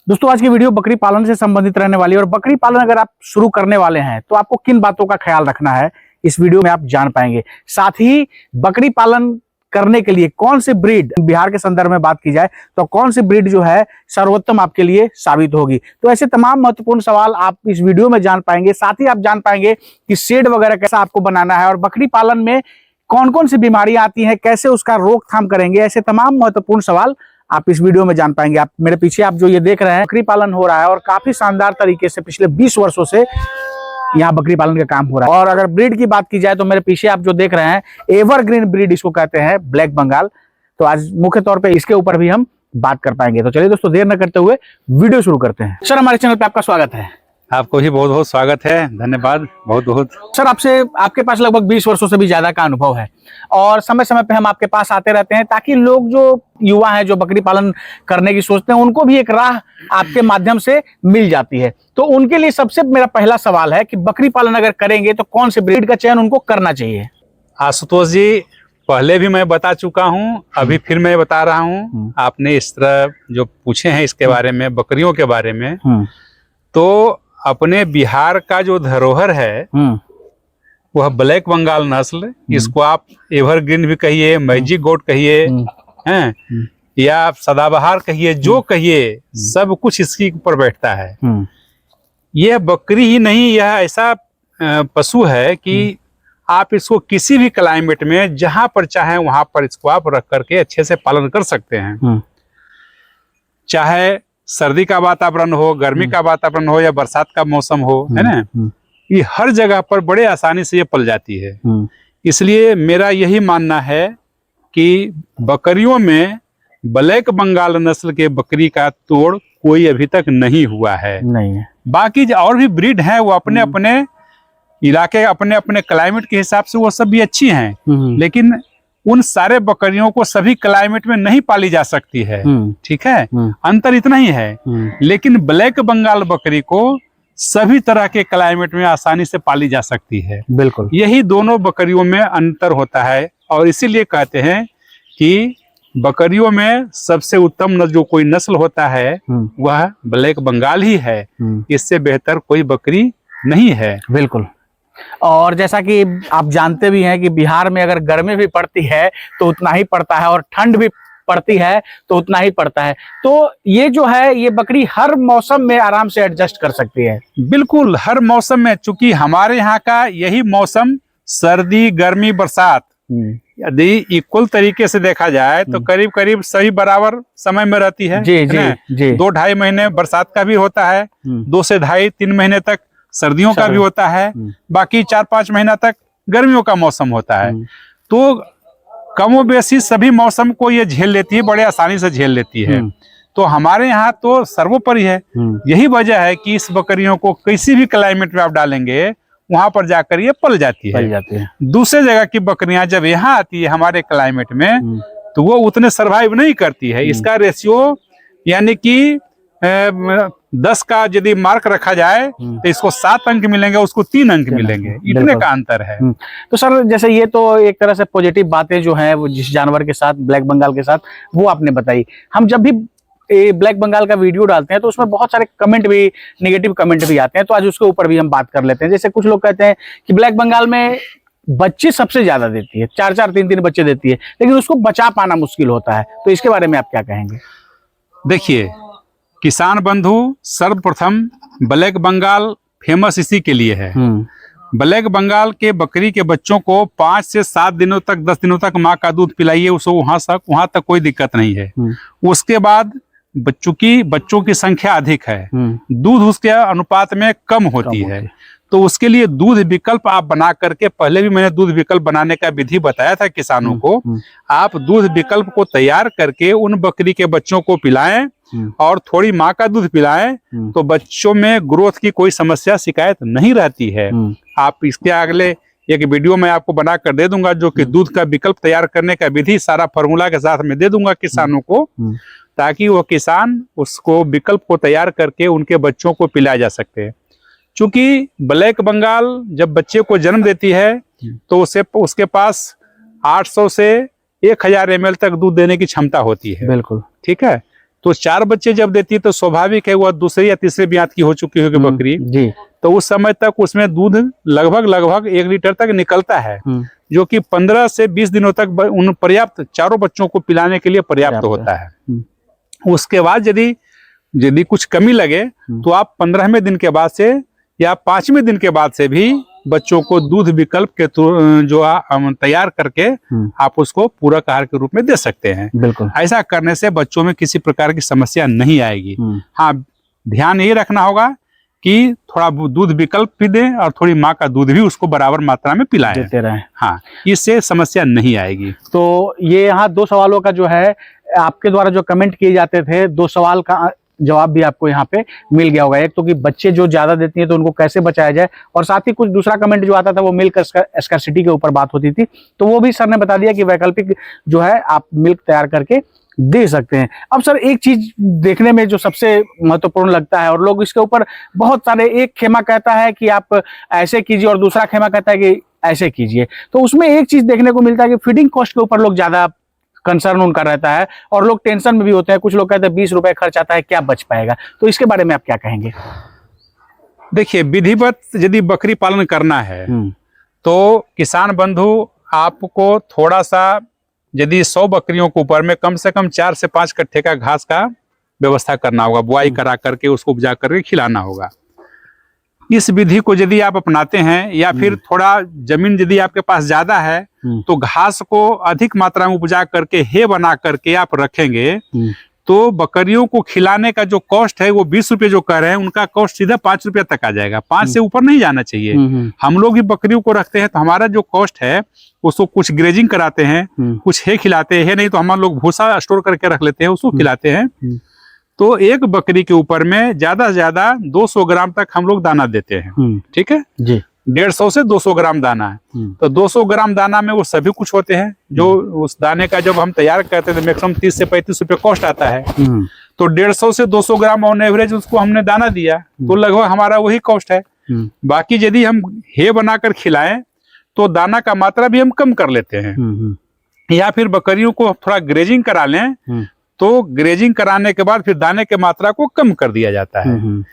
दोस्तों आज की वीडियो बकरी पालन से संबंधित रहने वाली है और बकरी पालन अगर आप शुरू करने वाले हैं तो आपको किन बातों का ख्याल रखना है इस वीडियो में आप जान पाएंगे। साथ ही बकरी पालन करने के लिए कौन सी ब्रीड, बिहार के संदर्भ में बात की जाए तो कौन सी ब्रीड जो है सर्वोत्तम आपके लिए साबित होगी। तो ऐसे तमाम महत्वपूर्ण सवाल आप इस वीडियो में जान पाएंगे। साथ ही आप जान पाएंगे कि शेड वगैरह कैसा आपको बनाना है और बकरी पालन में कौन कौन सी बीमारियां आती हैं, कैसे उसका रोकथाम करेंगे। ऐसे तमाम महत्वपूर्ण सवाल आप इस वीडियो में जान पाएंगे। आप मेरे पीछे आप जो ये देख रहे हैं बकरी पालन हो रहा है और काफी शानदार तरीके से पिछले 20 वर्षों से यहाँ बकरी पालन का काम हो रहा है। और अगर ब्रीड की बात की जाए तो मेरे पीछे आप जो देख रहे हैं एवरग्रीन ब्रीड इसको कहते हैं, ब्लैक बंगाल। तो आज मुख्य तौर पे इसके ऊपर भी हम बात कर पाएंगे। तो चलिए दोस्तों देर न करते हुए वीडियो शुरू करते हैं। सर हमारे चैनल पे आपका स्वागत है। आपको भी बहुत बहुत स्वागत है, धन्यवाद बहुत बहुत। सर आपके पास लगभग 20 वर्षों से भी ज्यादा का अनुभव है और समय समय पे हम आपके पास आते रहते हैं ताकि लोग जो युवा हैं जो बकरी पालन करने की सोचते हैं उनको भी एक राह आपके माध्यम से मिल जाती है। तो उनके लिए सबसे मेरा पहला सवाल है कि बकरी पालन अगर करेंगे तो कौन से ब्रीड का चयन उनको करना चाहिए। आशुतोष जी, पहले भी मैं बता चुका हूं, अभी फिर मैं बता रहा हूं। आपने इस तरह जो पूछे हैं इसके बारे में, बकरियों के बारे में, तो अपने बिहार का जो धरोहर है वह ब्लैक बंगाल नस्ल, इसको आप एवरग्रीन भी कहिए, मैजिक गोट कहिए, हैं, या सदाबहार कहिए, जो कहिए, सब कुछ इसके ऊपर बैठता है। यह बकरी ही नहीं, यह ऐसा पशु है कि आप इसको किसी भी क्लाइमेट में जहां पर चाहे वहां पर इसको आप रख करके अच्छे से पालन कर सकते हैं। चाहे सर्दी का वातावरण हो, गर्मी का वातावरण हो या बरसात का मौसम हो, है ना, ये हर जगह पर बड़े आसानी से ये पल जाती है। इसलिए मेरा यही मानना है कि बकरियों में ब्लैक बंगाल नस्ल के बकरी का तोड़ कोई अभी तक नहीं हुआ है। नहीं है। बाकी जो और भी ब्रीड हैं वो अपने अपने इलाके, अपने अपने क्लाइमेट के हिसाब से वो सब भी अच्छी हैं, लेकिन उन सारे बकरियों को सभी क्लाइमेट में नहीं पाली जा सकती है। ठीक है, अंतर इतना ही है। लेकिन ब्लैक बंगाल बकरी को सभी तरह के क्लाइमेट में आसानी से पाली जा सकती है। बिल्कुल, यही दोनों बकरियों में अंतर होता है और इसीलिए कहते हैं कि बकरियों में सबसे उत्तम जो कोई नस्ल होता है वह ब्लैक बंगाल ही है। इससे बेहतर कोई बकरी नहीं है। बिल्कुल। और जैसा कि आप जानते भी हैं कि बिहार में अगर गर्मी भी पड़ती है तो उतना ही पड़ता है और ठंड भी पड़ती है तो उतना ही पड़ता है। तो ये जो है ये बकरी हर मौसम में आराम से एडजस्ट कर सकती है। बिल्कुल, हर मौसम में, चूंकि हमारे यहाँ का यही मौसम सर्दी, गर्मी, बरसात यदि इक्वल तरीके से देखा जाए तो करीब करीब सही बराबर समय में रहती है। जी, जी, जी। 2-2.5 महीने बरसात का भी होता है, 2 से 2.5-3 महीने तक सर्दियों का भी होता है, बाकी 4-5 महीना तक गर्मियों का मौसम होता है। तो कमो बेशी सभी मौसम को ये झेल लेती है, बड़े आसानी से झेल लेती है। तो हमारे यहाँ तो सर्वोपरि है। यही वजह है कि इस बकरियों को किसी भी क्लाइमेट में आप डालेंगे वहां पर जाकर ये पल जाती है। दूसरे जगह की बकरियां जब यहाँ आती है हमारे क्लाइमेट में तो वो उतने सर्वाइव नहीं करती है। इसका रेशियो यानी कि 10 का यदि मार्क रखा जाए तो इसको 7 अंक मिलेंगे, उसको 3 अंक मिलेंगे, इतने का अंतर है। तो सर जैसे ये तो एक तरह से पॉजिटिव बातें जो है वो जिस जानवर के साथ, ब्लैक बंगाल के साथ, वो आपने बताई। हम जब भी ब्लैक बंगाल का वीडियो डालते हैं तो उसमें बहुत सारे कमेंट भी, नेगेटिव कमेंट भी आते हैं, तो आज उसके ऊपर भी हम बात कर लेते हैं। जैसे कुछ लोग कहते हैं कि ब्लैक बंगाल में बच्चे सबसे ज्यादा देती है, 4-4, 3-3 बच्चे देती है, लेकिन उसको बचा पाना मुश्किल होता है। तो इसके बारे में आप क्या कहेंगे? देखिए किसान बंधु, सर्वप्रथम ब्लैक बंगाल फेमस इसी के लिए है। ब्लैक बंगाल के बकरी के बच्चों को 5 से 7 दिनों तक, 10 दिनों तक माँ का दूध पिलाइए, उसको वहां तक कोई दिक्कत नहीं है। उसके बाद चूंकि बच्चों की संख्या अधिक है, दूध उसके अनुपात में कम होती है, तो उसके लिए दूध विकल्प आप बना करके, पहले भी मैंने दूध विकल्प बनाने का विधि बताया था किसानों को। आप दूध विकल्प को तैयार करके उन बकरी के बच्चों को पिलाएं और थोड़ी माँ का दूध पिलाएं तो बच्चों में ग्रोथ की कोई समस्या, शिकायत नहीं रहती है। आप इसके अगले एक वीडियो में आपको बना कर दे दूंगा जो कि दूध का विकल्प तैयार करने का विधि सारा फॉर्मूला के साथ में दे दूंगा किसानों को, ताकि वो किसान उसको विकल्प को तैयार करके उनके बच्चों को पिलाया जा सकते हैं। चूंकि ब्लैक बंगाल जब बच्चे को जन्म देती है तो उसके पास 800 से 1000 ml तक दूध देने की क्षमता होती है। बिल्कुल, ठीक है। तो 4 बच्चे जब देती है तो स्वाभाविक है वह दूसरे या तीसरे ब्यात की हो चुकी होगी बकरी जी। तो उस समय तक उसमें दूध लगभग 1 लीटर तक निकलता है, जो कि 15 से 20 दिनों तक उन पर्याप्त चारों बच्चों को पिलाने के लिए पर्याप्त होता है। उसके बाद यदि कुछ कमी लगे तो आप 15वें दिन के बाद से या 5वें दिन के बाद से भी बच्चों को दूध विकल्प के जो तैयार करके आप उसको पूरक आहार के रूप में दे सकते हैं। बिल्कुल। ऐसा करने से बच्चों में किसी प्रकार की समस्या नहीं आएगी। हाँ, ध्यान ये रखना होगा कि थोड़ा दूध विकल्प भी दें और थोड़ी माँ का दूध भी उसको बराबर मात्रा में पिलाएं, देते रहें। हाँ, इससे समस्या नहीं आएगी। तो ये यहाँ 2 सवालों का जो है आपके द्वारा जो कमेंट किए जाते थे, 2 सवाल का जवाब भी आपको यहाँ पे मिल गया होगा। एक तो कि बच्चे जो ज्यादा देती हैं तो उनको कैसे बचाया जाए, और साथ ही कुछ दूसरा कमेंट जो आता था वो मिल्क स्कैर्सिटी के ऊपर बात होती थी, तो वो भी सर ने बता दिया कि वैकल्पिक जो है आप मिल्क तैयार करके दे सकते हैं। अब सर एक चीज देखने में जो सबसे महत्वपूर्ण लगता है, और लोग इसके ऊपर बहुत सारे, एक खेमा कहता है कि आप ऐसे कीजिए और दूसरा खेमा कहता है कि ऐसे कीजिए, तो उसमें एक चीज देखने को मिलता है कि फीडिंग कॉस्ट के ऊपर लोग ज्यादा कंसर्न उनका रहता है और लोग टेंशन में भी होते हैं। कुछ लोग कहते हैं 20 रुपए खर्च आता है, क्या बच पाएगा, तो इसके बारे में आप क्या कहेंगे? देखिए, विधिवत यदि बकरी पालन करना है तो किसान बंधु आपको थोड़ा सा, यदि 100 बकरियों के ऊपर में कम से कम 4 से 5 कट्ठे का घास का व्यवस्था करना होगा, बुआई करा करके उसको उपजा करके खिलाना होगा। इस विधि को यदि आप अपनाते हैं या फिर थोड़ा जमीन यदि आपके पास ज्यादा है तो घास को अधिक मात्रा में उपजा करके हे बना करके आप रखेंगे तो बकरियों को खिलाने का जो कॉस्ट है वो 20 रुपए जो कर रहे हैं, उनका कॉस्ट सीधा 5 रुपए तक आ जाएगा। 5 से ऊपर नहीं जाना चाहिए। हम लोग भी बकरियों को रखते हैं तो हमारा जो कॉस्ट है उसको कुछ ग्रेजिंग कराते हैं, कुछ हे खिलाते हैं, नहीं तो हम लोग भूसा स्टोर करके रख लेते हैं, उसको खिलाते हैं। तो एक बकरी के ऊपर में ज्यादा से ज्यादा 200 ग्राम तक हम लोग दाना देते हैं। ठीक है जी, 150 से 200 ग्राम दाना है। तो 200 ग्राम दाना में वो सभी कुछ होते हैं जो उस दाने का जब हम तैयार करते हैं तो मैक्सिमम 30 से 35 रुपए कॉस्ट आता है। तो 150 से 200 ग्राम ऑन एवरेज उसको हमने दाना दिया तो लगभग हमारा वही कॉस्ट है। बाकी यदि हम हे बनाकर खिलाएं तो दाना का मात्रा भी हम कम कर लेते हैं, या फिर बकरियों को थोड़ा ग्रेजिंग करा लें तो ग्रेजिंग कराने के बाद फिर दाने के मात्रा को कम कर दिया जाता है।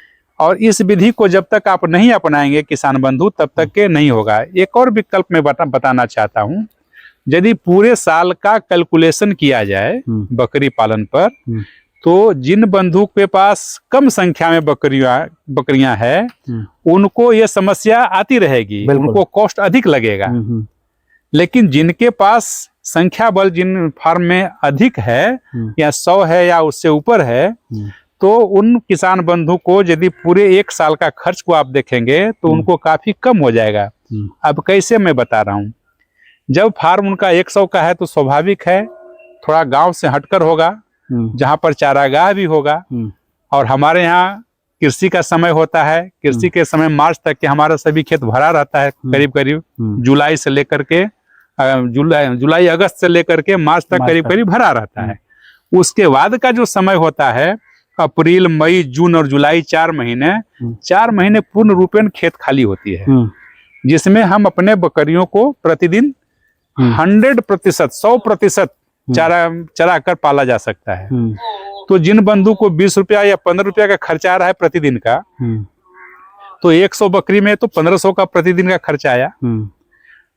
और इस विधि को जब तक आप नहीं अपनाएंगे किसान बंधु तब तक के नहीं होगा। एक और विकल्प मैं बताना चाहता हूं, यदि पूरे साल का कैलकुलेशन किया जाए बकरी पालन पर तो जिन बंधु के पास कम संख्या में बकरियां है उनको ये समस्या आती रहेगी, उनको कॉस्ट अधिक लगेगा। लेकिन जिनके पास संख्या बल जिन फार्म में अधिक है या 100 है या उससे ऊपर है तो उन किसान बंधु को यदि पूरे 1 साल का खर्च को आप देखेंगे तो उनको काफी कम हो जाएगा। अब कैसे मैं बता रहा हूँ, जब फार्म उनका 100 का है तो स्वाभाविक है थोड़ा गांव से हटकर होगा जहां पर चारागाह भी होगा। और हमारे यहाँ कृषि का समय होता है, कृषि के समय मार्च तक के हमारा सभी खेत भरा रहता है, करीब करीब जुलाई से लेकर के जुलाई अगस्त से लेकर के मार्च तक करीब करीब भरा रहता है। उसके बाद का जो समय होता है अप्रैल मई जून और जुलाई 4 महीने पूर्ण रूपेण खेत खाली होती है, जिसमें हम अपने बकरियों को प्रतिदिन 100% चरा कर पाला जा सकता है। तो जिन बंधु को 20 रुपया या 15 रुपया का खर्चा आ रहा है प्रतिदिन का, तो 100 बकरी में तो 1500 का प्रतिदिन का खर्चा आया,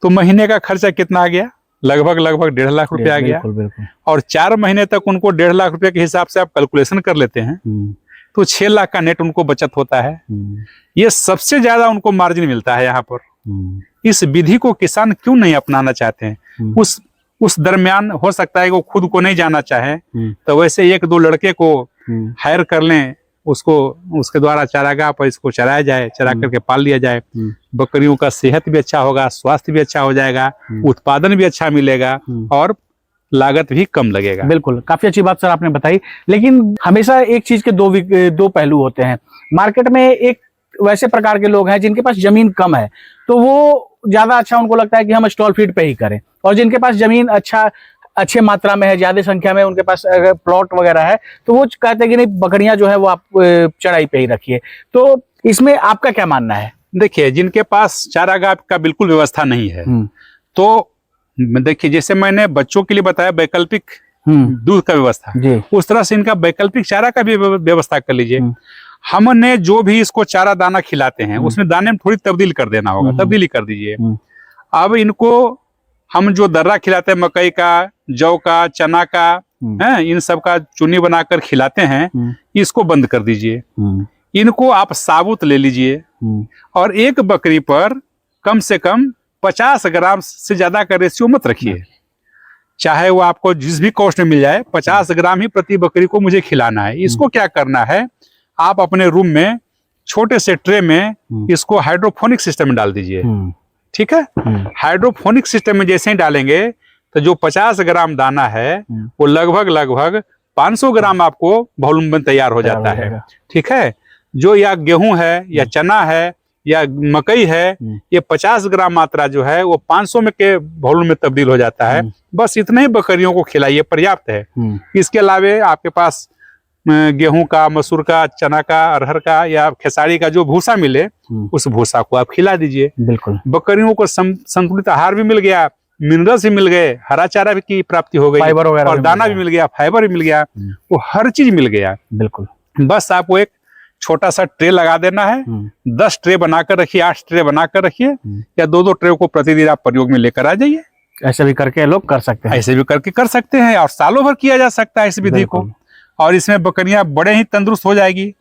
तो महीने का खर्चा कितना आ गया? लगभग 1.5 लाख रुपया आ गया। और 4 महीने तक उनको 1.5 लाख रुपए के हिसाब से आप कैलकुलेशन कर लेते हैं तो 6 लाख का नेट उनको बचत होता है। ये सबसे ज्यादा उनको मार्जिन मिलता है यहाँ पर। इस विधि को किसान क्यों नहीं अपनाना चाहते हैं? उस दरमियान हो सकता है वो खुद को नहीं जाना चाहे तो वैसे 1-2 लड़के को हायर कर लें, उसको उसके द्वारा चारागाह पर इसको चराया जाए, चरा करके पाल लिया जाए। बकरियों का सेहत भी अच्छा होगा, स्वास्थ्य भी अच्छा हो जाएगा, उत्पादन भी अच्छा मिलेगा और लागत भी कम लगेगा। बिल्कुल, काफी अच्छी बात सर आपने बताई। लेकिन हमेशा एक चीज के दो पहलू होते हैं। मार्केट में एक वैसे प्रकार के लोग हैं जिनके पास जमीन कम है तो वो ज्यादा अच्छा उनको लगता है कि हम स्टॉल फीड पे ही करें, और जिनके पास जमीन अच्छे मात्रा में है, ज्यादा संख्या में उनके पास अगर प्लॉट वगैरह है तो वो कहते हैं कि नहीं बकरियां जो है वो आप चढ़ाई पे ही रखिए। तो इसमें आपका क्या मानना है? देखिए, जिनके पास चारागाह का बिल्कुल व्यवस्था नहीं है तो देखिए, जैसे मैंने बच्चों के लिए बताया वैकल्पिक दूध का व्यवस्था, जी। उस तरह से इनका वैकल्पिक चारा का भी व्यवस्था कर लीजिए। हमने जो भी इसको चारा दाना खिलाते हैं उसमें दाने में थोड़ी तब्दील कर देना होगा, तब्दीली कर दीजिए। अब इनको हम जो दर्रा खिलाते हैं मकई का, जौ का, चना का, है इन सब का चुन्नी बनाकर खिलाते हैं, इसको बंद कर दीजिए। इनको आप साबुत ले लीजिए और एक बकरी पर कम से कम 50 ग्राम से ज्यादा का रेशियो मत रखिए। चाहे वो आपको जिस भी कॉस्ट में मिल जाए, 50 ग्राम ही प्रति बकरी को मुझे खिलाना है। इसको क्या करना है, आप अपने रूम में छोटे से ट्रे में इसको हाइड्रोफोनिक सिस्टम में डाल दीजिए। ठीक है, हाइड्रोफोनिक सिस्टम में जैसे ही डालेंगे तो जो 50 ग्राम दाना है वो लगभग 500 ग्राम आपको वॉल्यूम में तैयार हो जाता है। ठीक है, जो या गेहूं है या चना है या मकई है, ये 50 ग्राम मात्रा जो है वो 500 में के वॉल्यूम में तब्दील हो जाता है। बस इतने ही बकरियों को खिलाइए, पर्याप्त है। इसके अलावे आपके पास गेहूं का, मसूर का, चना का, अरहर का या खेसारी का जो भूसा मिले उस भूसा को आप खिला दीजिए। बिल्कुल, बकरियों को संतुलित आहार भी मिल गया, मिनरल्स भी मिल गए, हरा चारा की प्राप्ति हो गई, फाइबर वगैरह और दाना भी मिल गया, फाइबर भी मिल गया, वो हर चीज मिल गया। बिल्कुल, बस आपको एक छोटा सा ट्रे लगा देना है। 10 ट्रे बनाकर रखिए, 8 ट्रे बनाकर रखिए, या 2-2 ट्रे को प्रतिदिन आप प्रयोग में लेकर आ जाइए। ऐसे भी करके लोग कर सकते हैं, ऐसे भी करके कर सकते हैं और सालों भर किया जा सकता है इस विधि को, और इसमें बकरियां बड़े ही तंदुरुस्त हो जाएगी।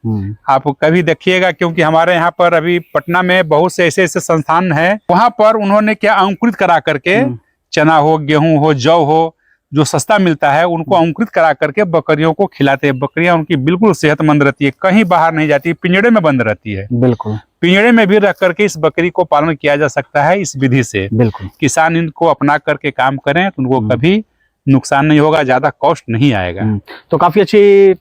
आप कभी देखिएगा, क्योंकि हमारे यहाँ पर अभी पटना में बहुत से ऐसे संस्थान हैं, वहां पर उन्होंने क्या अंकुरित करा करके चना हो, गेहूं हो, जौ हो, जो सस्ता मिलता है उनको अंकुरित करा करके बकरियों को खिलाते हैं। बकरियां उनकी बिल्कुल सेहतमंद रहती है, कहीं बाहर नहीं जाती, पिंजड़े में बंद रहती है। बिल्कुल, पिंजड़े में भी रख करके इस बकरी को पालन किया जा सकता है इस विधि से। बिल्कुल, किसान इनको अपना करके काम करें तो उनको कभी नुकसान नहीं होगा, ज्यादा कॉस्ट नहीं आएगा। तो काफी अच्छे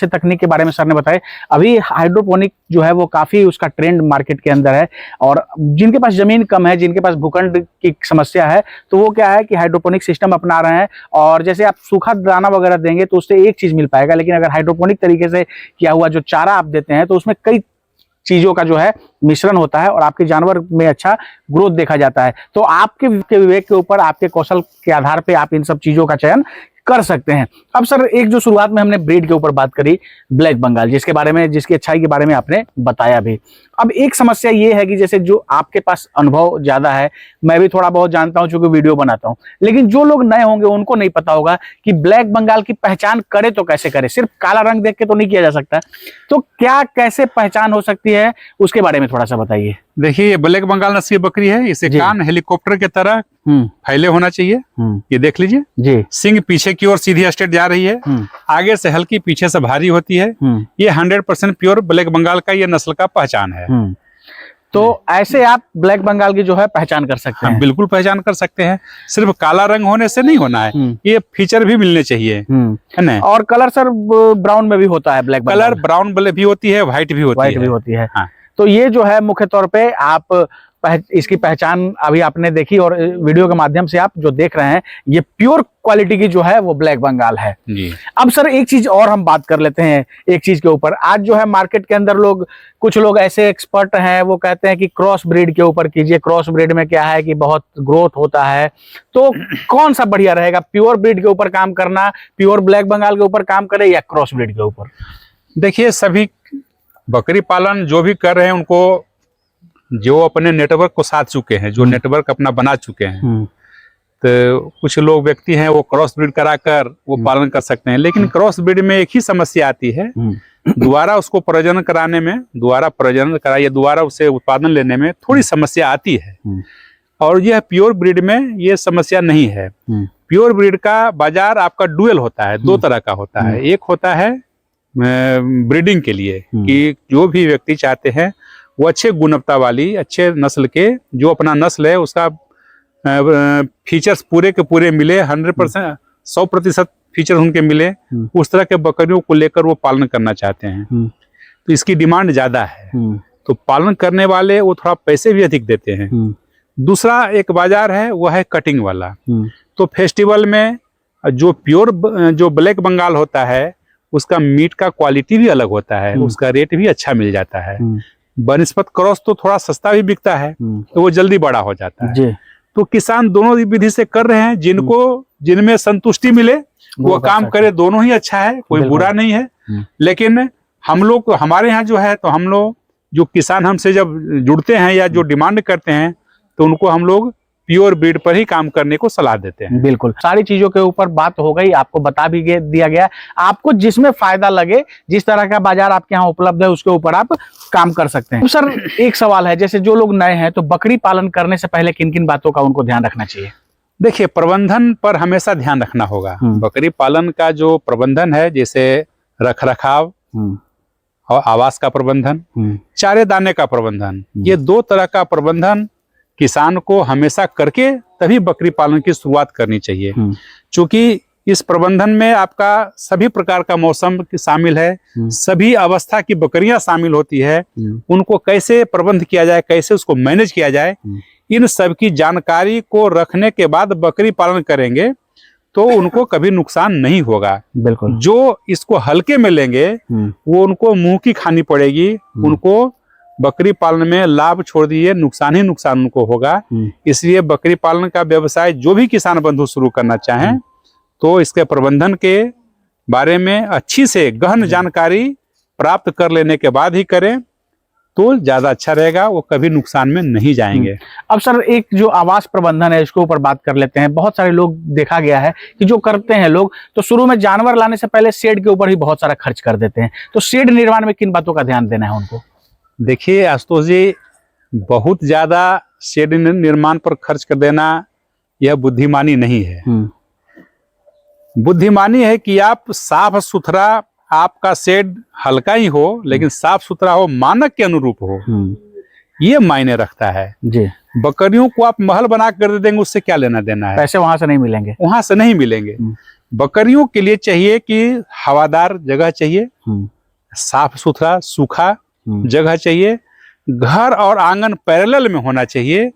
तकनीक के बारे में सर ने बताया। अभी हाइड्रोपोनिक जो है वो काफी उसका ट्रेंड मार्केट के अंदर है, और जिनके पास जमीन कम है, जिनके पास भूखंड की समस्या है, तो वो क्या है कि हाइड्रोपोनिक सिस्टम अपना रहे हैं। और जैसे आप सूखा दाना वगैरह देंगे तो उससे एक चीज मिल पाएगा, लेकिन अगर हाइड्रोपोनिक तरीके से किया हुआ जो चारा आप देते हैं तो उसमें कई चीजों का जो है मिश्रण होता है और आपके जानवर में अच्छा ग्रोथ देखा जाता है। तो आपके विवेक के ऊपर, आपके कौशल के आधार पे आप इन सब चीजों का चयन कर सकते हैं। अब सर, एक जो शुरुआत में हमने ब्रीड के ऊपर बात करी, ब्लैक बंगाल, जिसकी अच्छाई के बारे में आपने बताया भी। अब एक समस्या ये है कि जैसे जो आपके पास अनुभव ज्यादा है, मैं भी थोड़ा बहुत जानता हूं चूंकि वीडियो बनाता हूं, लेकिन जो लोग नए होंगे उनको नहीं पता होगा कि ब्लैक बंगाल की पहचान करे तो कैसे करे। सिर्फ काला रंग देख के तो नहीं किया जा सकता, तो क्या कैसे पहचान हो सकती है, उसके बारे में थोड़ा सा बताइए। देखिए, ये ब्लैक बंगाल नस्ल की बकरी है। इसे कान हेलीकॉप्टर की तरह फैले होना चाहिए। ये देख लीजिए जी, सिंग पीछे की ओर सीधी स्ट्रेट जा रही है, आगे से हल्की, पीछे से भारी होती है। ये 100% प्योर ब्लैक बंगाल का ये नस्ल का पहचान है। तो ऐसे आप ब्लैक बंगाल की जो है पहचान कर सकते हैं। बिल्कुल पहचान कर सकते हैं, सिर्फ काला रंग होने से नहीं होना है, ये फीचर भी मिलने चाहिए, है ना। और कलर सर ब्राउन में भी होता है, ब्लैक कलर ब्राउन भी होती है, व्हाइट भी होती है। हाँ। तो ये जो है मुख्य तौर पे आप इसकी पहचान अभी आपने देखी, और वीडियो के माध्यम से आप जो देख रहे हैं, ये प्योर क्वालिटी की जो है वो ब्लैक बंगाल है जी। अब सर, एक चीज और हम बात कर लेते हैं एक चीज के ऊपर। आज जो है मार्केट के अंदर कुछ लोग ऐसे एक्सपर्ट हैं, वो कहते हैं कि क्रॉस ब्रीड के ऊपर कीजिए, क्रॉस ब्रीड में क्या है कि बहुत ग्रोथ होता है। तो कौन सा बढ़िया रहेगा, प्योर ब्रीड के ऊपर काम करना, प्योर ब्लैक बंगाल के ऊपर काम करे, या क्रॉस ब्रीड के ऊपर? देखिए, सभी बकरी पालन जो भी कर रहे हैं, उनको जो अपने नेटवर्क को साध चुके हैं, जो नेटवर्क अपना बना चुके हैं, तो कुछ लोग व्यक्ति हैं वो क्रॉस ब्रीड कराकर वो पालन कर सकते हैं। लेकिन क्रॉस ब्रीड में एक ही समस्या आती है, दोबारा उसको प्रजनन कराने में, दोबारा उसे उत्पादन लेने में थोड़ी समस्या आती है। और यह प्योर ब्रीड में ये समस्या नहीं है। प्योर ब्रीड का बाजार आपका डुअल होता है, 2 तरह का होता है। एक होता है ब्रीडिंग के लिए, कि जो भी व्यक्ति चाहते हैं वो अच्छे गुणवत्ता वाली, अच्छे नस्ल के, जो अपना नस्ल है उसका फीचर्स पूरे के पूरे मिले, 100% 100% फीचर उनके मिले, उस तरह के बकरियों को लेकर वो पालन करना चाहते हैं। तो इसकी डिमांड ज्यादा है, तो पालन करने वाले वो थोड़ा पैसे भी अधिक देते हैं। दूसरा एक बाजार है, वो है कटिंग वाला। तो फेस्टिवल में जो प्योर जो ब्लैक बंगाल होता है, उसका मीट का क्वालिटी भी अलग होता है, उसका रेट भी अच्छा मिल जाता है। बनिस्पत क्रॉस तो थोड़ा सस्ता भी बिकता है, तो वो जल्दी बड़ा हो जाता है। तो किसान दोनों विधि से कर रहे हैं, जिनमें संतुष्टि मिले वो काम करे, दोनों ही अच्छा है, कोई बुरा नहीं है। लेकिन हम लोग, हमारे यहाँ जो है, तो हम लोग जो किसान हमसे जब जुड़ते हैं या जो डिमांड करते हैं, तो उनको हम लोग प्योर ब्रीड पर ही काम करने को सलाह देते हैं। बिल्कुल, सारी चीजों के ऊपर बात हो गई, आपको बता भी दिया गया, आपको जिसमें फायदा लगे, जिस तरह का बाजार आपके यहाँ उपलब्ध है उसके ऊपर आप काम कर सकते हैं। तो सर एक सवाल है, जैसे जो लोग नए हैं तो बकरी पालन करने से पहले किन किन बातों का उनको ध्यान रखना चाहिए? देखिए, प्रबंधन पर हमेशा ध्यान रखना होगा। बकरी पालन का जो प्रबंधन है, जैसे रख रखाव और आवास का प्रबंधन, चारे दाने का प्रबंधन, ये 2 तरह का प्रबंधन किसान को हमेशा करके तभी बकरी पालन की शुरुआत करनी चाहिए। क्योंकि इस प्रबंधन में आपका सभी प्रकार का मौसम शामिल है, सभी अवस्था की बकरियां शामिल होती है, उनको कैसे प्रबंध किया जाए, कैसे उसको मैनेज किया जाए, इन सब की जानकारी को रखने के बाद बकरी पालन करेंगे तो उनको कभी नुकसान नहीं होगा। बिल्कुल। जो इसको हल्के में लेंगे वो उनको मुंह की खानी पड़ेगी, उनको बकरी पालन में लाभ छोड़ दिए नुकसान ही नुकसान उनको होगा। इसलिए बकरी पालन का व्यवसाय जो भी किसान बंधु शुरू करना चाहें तो इसके प्रबंधन के बारे में अच्छी से गहन जानकारी प्राप्त कर लेने के बाद ही करें तो ज्यादा अच्छा रहेगा, वो कभी नुकसान में नहीं जाएंगे। अब सर एक जो आवास प्रबंधन है इसके ऊपर बात कर लेते हैं। बहुत सारे लोग देखा गया है कि जो करते हैं लोग, तो शुरू में जानवर लाने से पहले शेड के ऊपर ही बहुत सारा खर्च कर देते हैं। तो शेड निर्माण में किन बातों का ध्यान देना है उनको? देखिए आशुतोष जी, बहुत ज्यादा शेड निर्माण पर खर्च कर देना यह बुद्धिमानी नहीं है। बुद्धिमानी है कि आप साफ सुथरा, आपका शेड हल्का ही हो लेकिन साफ सुथरा हो, मानक के अनुरूप हो, ये मायने रखता है जी। बकरियों को आप महल बना कर देंगे, उससे क्या लेना देना है? पैसे वहां से नहीं मिलेंगे, वहां से नहीं मिलेंगे। बकरियों के लिए चाहिए कि हवादार जगह चाहिए, साफ सुथरा सूखा जगह चाहिए, घर और आंगन पैरेलल में होना चाहिए,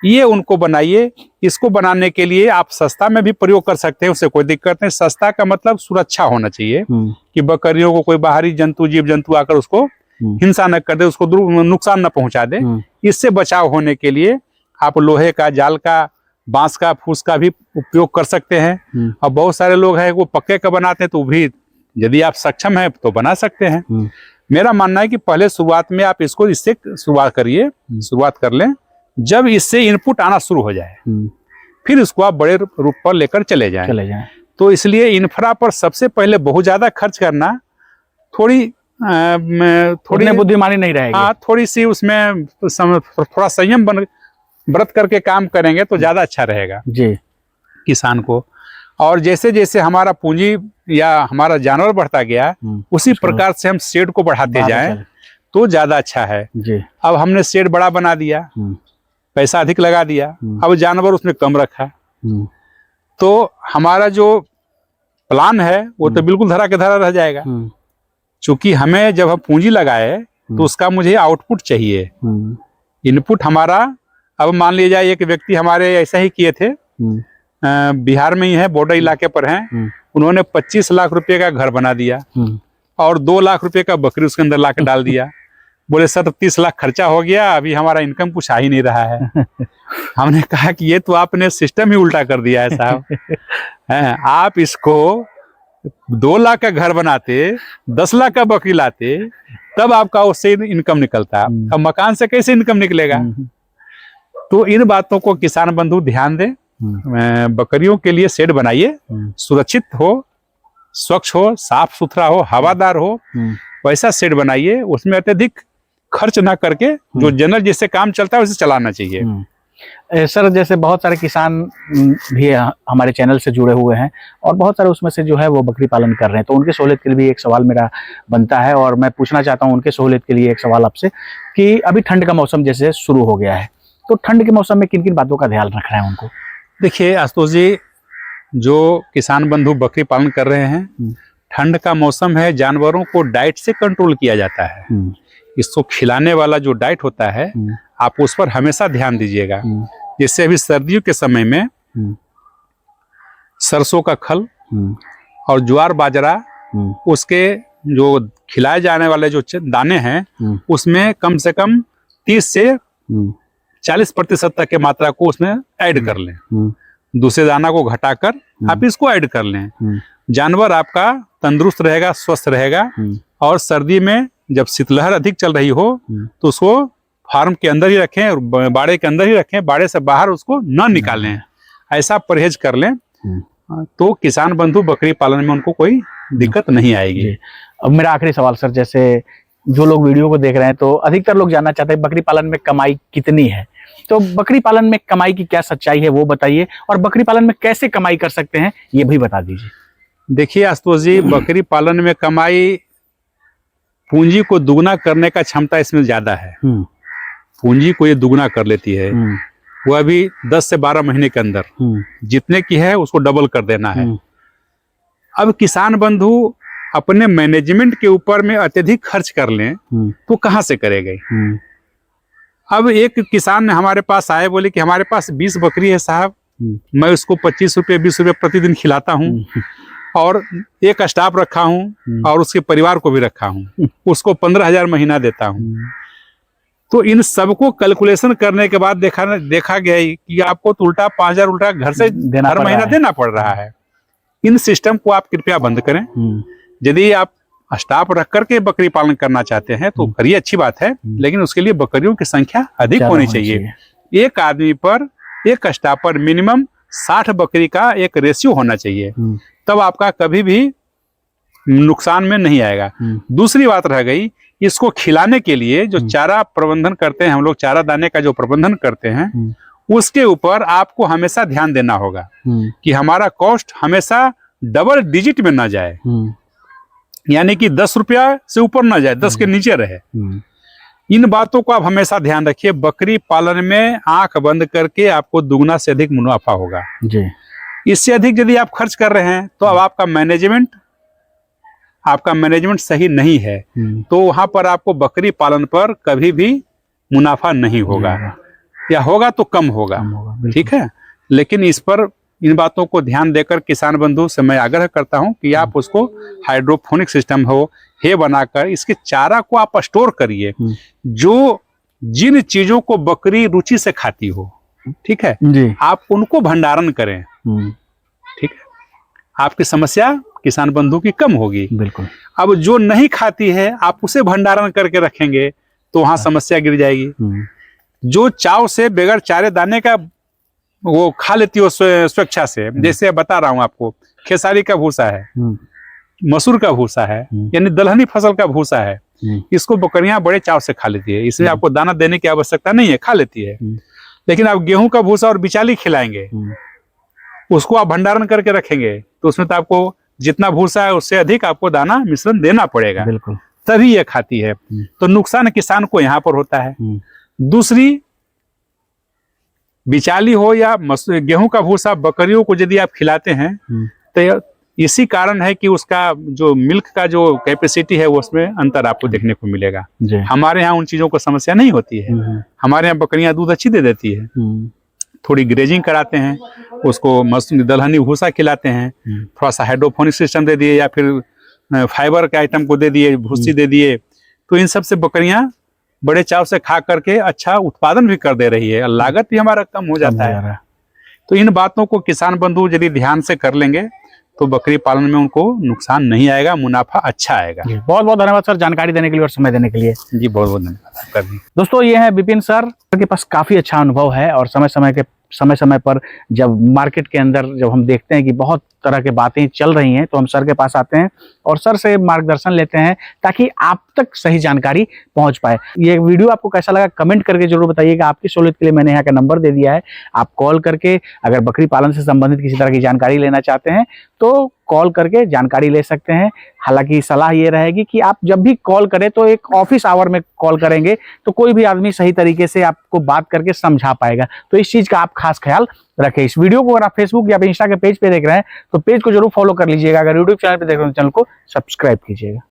ये उनको बनाइए। इसको बनाने के लिए आप सस्ता में भी प्रयोग कर सकते हैं, उससे कोई दिक्कत नहीं। सस्ता का मतलब सुरक्षा होना चाहिए कि बकरियों को कोई बाहरी जंतु, जीव जंतु आकर उसको हिंसा न कर दे, उसको नुकसान न पहुंचा दे। इससे बचाव होने के लिए आप लोहे का, जाल का, बांस का, फूस का भी उपयोग कर सकते हैं। और बहुत सारे लोग हैं वो पक्के का बनाते हैं, तो भी यदि आप सक्षम हैं तो बना सकते हैं। मेरा मानना है कि पहले शुरुआत में आप इसको इससे शुरुआत करिए, शुरुआत कर लें। जब इससे इनपुट आना शुरू हो जाए फिर इसको आप बड़े रूप पर लेकर चले जाएं। तो इसलिए इंफ्रा पर सबसे पहले बहुत ज्यादा खर्च करना थोड़ी बुद्धिमानी नहीं रहेगी। हाँ, थोड़ी सी उसमें थोड़ा संयम व्रत करके काम करेंगे तो ज्यादा अच्छा रहेगा जी किसान को। और जैसे जैसे हमारा पूंजी या हमारा जानवर बढ़ता गया, उसी प्रकार से हम शेड को बढ़ाते जाएं तो ज्यादा अच्छा है जी। अब हमने शेड बड़ा बना दिया, पैसा अधिक लगा दिया, अब जानवर उसमें कम रखा, तो हमारा जो प्लान है वो तो बिल्कुल धरा के धरा रह जाएगा। क्योंकि हमें जब हम पूंजी लगाए तो उसका मुझे आउटपुट चाहिए। इनपुट हमारा, अब मान लिया जाए एक व्यक्ति हमारे ऐसा ही किए थे, बिहार में ही है, बॉर्डर इलाके पर हैं, उन्होंने 25 लाख रुपए का घर बना दिया और 2 लाख रुपए का बकरी उसके अंदर लाके डाल दिया। बोले सर 30 लाख खर्चा हो गया, अभी हमारा इनकम कुछ आ ही नहीं रहा है। हमने कहा कि ये तो आपने सिस्टम ही उल्टा कर दिया है साहब। आप इसको 2 लाख का घर बनाते, 10 लाख का बकरी लाते, तब आपका उससे इनकम निकलता। अब मकान से कैसे इनकम निकलेगा? तो इन बातों को किसान बंधु ध्यान दें। बकरियों के लिए शेड बनाइए, सुरक्षित हो, स्वच्छ हो, साफ सुथरा हो, हवादार हो, वैसा शेड बनाइए। उसमें अत्यधिक खर्च ना करके जो जनरल जिससे काम चलता है उसे चलाना चाहिए। सर जैसे बहुत सारे किसान भी हमारे चैनल से जुड़े हुए हैं और बहुत सारे उसमें से जो है वो बकरी पालन कर रहे हैं, तो उनकी सहूलियत के लिए भी एक सवाल मेरा बनता है और मैं पूछना चाहता हूं उनके सहूलियत के लिए एक सवाल आपसे कि अभी ठंड का मौसम जैसे शुरू हो गया है, तो ठंड के मौसम में किन किन बातों का ध्यान रखना है उनको? देखिए आशुतोष जी, जो किसान बंधु बकरी पालन कर रहे हैं, ठंड का मौसम है, जानवरों को डाइट से कंट्रोल किया जाता है। इसको खिलाने वाला जो डाइट होता है आप उस पर हमेशा ध्यान दीजिएगा। जैसे अभी सर्दियों के समय में सरसों का खल और ज्वार बाजरा, उसके जो खिलाए जाने वाले जो दाने हैं उसमें कम से कम 30 से 40% तक के मात्रा को उसमें ऐड कर लें। दूसरे दाना को घटाकर आप इसको ऐड कर लें। जानवर आपका तंदुरुस्त रहेगा, स्वस्थ रहेगा। और सर्दी में जब शीतलहर अधिक चल रही हो तो उसको फार्म के अंदर ही रखें और बाड़े के अंदर ही रखें, बाड़े से बाहर उसको न निकालें। ऐसा परहेज कर लें तो किसान बंधु बकरी पालन में उनको कोई दिक्कत नहीं आएगी। अब मेरा आखिरी सवाल सर, जैसे जो लोग वीडियो को देख रहे हैं तो अधिकतर लोग जानना चाहते हैं बकरी पालन में कमाई कितनी है, तो बकरी पालन में कमाई की क्या सच्चाई है वो बताइए, और बकरी पालन में कैसे कमाई कर सकते हैं ये भी बता दीजिए। देखिए आशुतोष जी, बकरी पालन में कमाई, पूंजी को दुगना करने का क्षमता इसमें ज्यादा है। पूंजी को ये दुगना कर लेती है। वो अभी 10 से 12 महीने के अंदर जितने की है उसको डबल कर देना है। अब किसान बंधु अपने मैनेजमेंट के ऊपर में अत्यधिक खर्च कर लें तो कहाँ से करेंगे। अब एक किसान ने हमारे पास आए, बोले कि हमारे पास 20 बकरी है साहब, मैं उसको 25 रुपये 20 रुपये प्रतिदिन खिलाता हूँ और एक स्टाफ रखा हूँ और उसके परिवार को भी रखा हूँ, उसको 15,000 महीना देता हूँ। तो इन सबको कैलकुलेशन करने के बाद देखा गया कि आपको तो उल्टा 5,000 उल्टा घर से हर महीना देना पड़ रहा है। इन सिस्टम को आप कृपया बंद करें। यदि आप स्टाफ रख करके बकरी पालन करना चाहते हैं तो करिए, अच्छी बात है, लेकिन उसके लिए बकरियों की संख्या अधिक होनी चाहिए। एक आदमी पर, एक स्टाफ पर मिनिमम 60 बकरी का एक रेशियो होना चाहिए, तब आपका कभी भी नुकसान में नहीं आएगा। दूसरी बात रह गई, इसको खिलाने के लिए जो चारा प्रबंधन करते हैं हम लोग, चारा दाने का जो प्रबंधन करते हैं उसके ऊपर आपको हमेशा ध्यान देना होगा कि हमारा कॉस्ट हमेशा डबल डिजिट में ना जाए, यानी कि 10 रुपया से ऊपर ना जाए, 10 के नीचे रहे। इन बातों को आप हमेशा ध्यान रखिए। बकरी पालन में आंख बंद करके आपको दुगना से अधिक मुनाफा होगा जी। इससे अधिक यदि आप खर्च कर रहे हैं तो अब आपका मैनेजमेंट सही नहीं है, तो वहां पर आपको बकरी पालन पर कभी भी मुनाफा नहीं होगा, या होगा तो कम होगा। ठीक है, लेकिन इस पर, इन बातों को ध्यान देकर किसान बंधु से मैं आग्रह करता हूं कि आप उसको हाइड्रोपोनिक सिस्टम हो, हे बनाकर इसके चारा को आप स्टोर करिए, जो जिन चीजों को बकरी रुचि से खाती हो, ठीक है जी, आप उनको भंडारण करें। ठीक है, आपकी समस्या किसान बंधु की कम होगी। बिल्कुल। अब जो नहीं खाती है आप उसे भंडारण करके रखेंगे तो वहां समस्या गिर जाएगी। जो चाव से बगैर चारे दाने का वो खा लेती हो स्वेच्छा से, जैसे बता रहा हूं आपको, खेसारी का भूसा है, मसूर का भूसा है, यानी दलहनी फसल का भूसा है, इसको बकरियां बड़े चाव से खा लेती है, इसलिए आपको दाना देने की आवश्यकता नहीं है, खा लेती है। लेकिन आप गेहूं का भूसा और बिचाली खिलाएंगे, उसको आप भंडारण करके रखेंगे तो उसमें तो आपको जितना भूसा है उससे अधिक आपको दाना मिश्रण देना पड़ेगा, बिल्कुल, तभी ये खाती है। तो नुकसान किसान को यहाँ पर होता है। दूसरी, बिचाली हो या गेहूं का भूसा बकरियों को यदि आप खिलाते हैं तो इसी कारण है कि उसका जो मिल्क का जो कैपेसिटी है वो उसमें अंतर आपको देखने को मिलेगा। हमारे यहाँ उन चीजों को समस्या नहीं होती है। हमारे यहाँ बकरियां दूध अच्छी दे देती है, थोड़ी ग्रेजिंग कराते हैं, उसको दलहनी भूसा खिलाते हैं, थोड़ा सा हाइड्रोपोनिक सिस्टम दे दिए या फिर फाइबर के आइटम को दे दिए, भूसी दे दिए, तो इन सब से बकरियां बड़े चाव से खा करके अच्छा उत्पादन भी कर दे रही है, लागत भी हमारा कम हो जाता है। तो इन बातों को किसान बंधु यदि ध्यान से कर लेंगे तो बकरी पालन में उनको नुकसान नहीं आएगा, मुनाफा अच्छा आएगा। बहुत बहुत धन्यवाद सर जानकारी देने के लिए और समय देने के लिए। जी बहुत बहुत धन्यवाद। दोस्तों ये है विपिन सर के पास काफी अच्छा अनुभव है, और समय समय पर जब मार्केट के अंदर जब हम देखते हैं कि बहुत तरह की बातें चल रही हैं तो हम सर के पास आते हैं और सर से मार्गदर्शन लेते हैं ताकि आप तक सही जानकारी पहुंच पाए। ये वीडियो आपको कैसा लगा कमेंट करके जरूर बताइएगा। आपकी सहूलियत के लिए मैंने यहाँ का नंबर दे दिया है, आप कॉल करके अगर बकरी पालन से संबंधित किसी तरह की जानकारी लेना चाहते हैं तो कॉल करके जानकारी ले सकते हैं। हालांकि सलाह ये रहेगी कि आप जब भी कॉल करें तो एक ऑफिस आवर में कॉल करेंगे तो कोई भी आदमी सही तरीके से आपको बात करके समझा पाएगा, तो इस चीज का आप खास ख्याल रखें। इस वीडियो को अगर आप फेसबुक या इंस्टा के पेज पे देख रहे हैं तो पेज को जरूर फॉलो कर लीजिएगा, अगर यूट्यूब चैनल पे देख रहे हैं तो चैनल को सब्सक्राइब कीजिएगा।